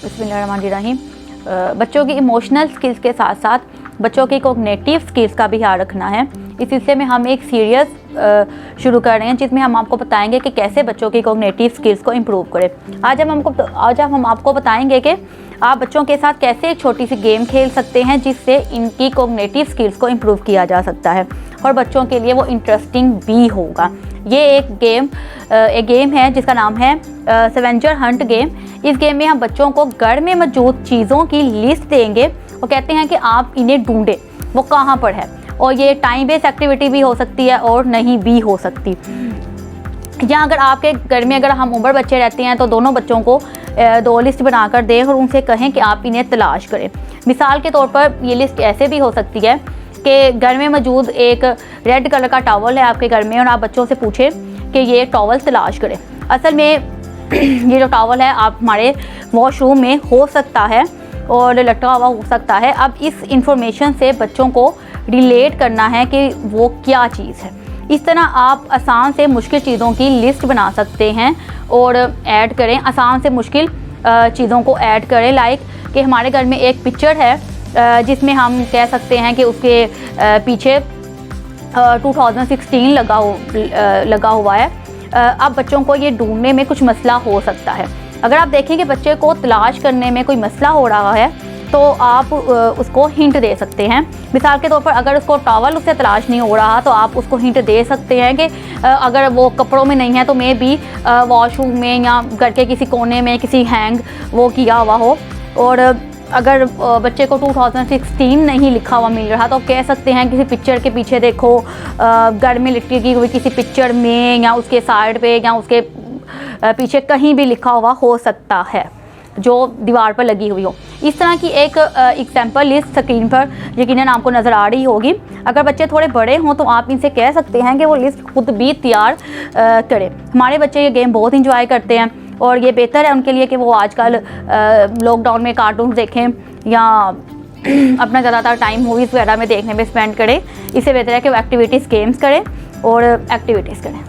बिस्मिल्लाहिर्रहमानिर्रहीम। बच्चों की इमोशनल स्किल्स के साथ साथ बच्चों की कॉग्निटिव स्किल्स का भी ख्याल रखना है। इस सिलसिले में हम एक सीरीज़ शुरू कर रहे हैं जिसमें हम आपको बताएंगे कि कैसे बच्चों की कॉग्निटिव स्किल्स को इम्प्रूव करें। आज हम आपको बताएंगे कि आप बच्चों के साथ कैसे एक छोटी सी गेम खेल सकते हैं जिससे इनकी कॉग्निटिव स्किल्स को इम्प्रूव किया जा सकता है और बच्चों के लिए वो इंटरेस्टिंग भी होगा। ये एक गेम है जिसका नाम है स्कैवेंजर हंट गेम। इस गेम में हम बच्चों को घर में मौजूद चीज़ों की लिस्ट देंगे और कहते हैं कि आप इन्हें ढूंढें वो कहाँ पर है। और ये टाइम बेस्ड एक्टिविटी भी हो सकती है और नहीं भी हो सकती। या अगर आपके घर में अगर हम उम्र बच्चे रहते हैं तो दोनों बच्चों को दो लिस्ट बनाकर दें और उनसे कहें कि आप इन्हें तलाश करें। मिसाल के तौर पर ये लिस्ट ऐसे भी हो सकती है कि घर में मौजूद एक रेड कलर का टॉवल है आपके घर में और आप बच्चों से पूछें कि ये टॉवल तलाश करें। असल में ये जो टॉवल है आप हमारे वॉशरूम में हो सकता है और लटका हुआ हो सकता है। अब इस इंफॉर्मेशन से बच्चों को रिलेट करना है कि वो क्या चीज़ है। इस तरह आप आसान से मुश्किल चीज़ों की लिस्ट बना सकते हैं और ऐड करें। आसान से मुश्किल चीज़ों को ऐड करें। लाइक कि हमारे घर में एक पिक्चर है जिसमें हम कह सकते हैं कि उसके पीछे 2016 लगा हुआ है। अब बच्चों को ये ढूंढने में कुछ मसला हो सकता है। अगर आप देखें कि बच्चे को तलाश करने में कोई मसला हो रहा है तो आप उसको हिंट दे सकते हैं। मिसाल के तौर पर अगर उसको टॉवल उससे तलाश नहीं हो रहा तो आप उसको हिंट दे सकते हैं कि अगर वो कपड़ों में नहीं है तो मे बी वॉशरूम में या घर के किसी कोने में किसी हैंग वो किया हुआ हो। और अगर बच्चे को 2016 नहीं लिखा हुआ मिल रहा तो आप कह सकते हैं किसी पिक्चर के पीछे देखो, घर में लटकी हुई किसी पिक्चर में या उसके साइड पे या उसके पीछे कहीं भी लिखा हुआ हो सकता है जो दीवार पर लगी हुई हो। इस तरह की एक एग्जाम्पल लिस्ट स्क्रीन पर यकीनन आपको नज़र आ रही होगी। अगर बच्चे थोड़े बड़े हों तो आप इनसे कह सकते हैं कि वो लिस्ट खुद भी तैयार करें। हमारे बच्चे ये गेम बहुत इंजॉय करते हैं और ये बेहतर है उनके लिए कि वो आजकल लॉकडाउन में कार्टून देखें या अपना ज़्यादातर टाइम मूवीज़ वगैरह में देखने में स्पेंड करें। इससे बेहतर है कि वो एक्टिविटीज़ गेम्स करें और एक्टिविटीज़ करें।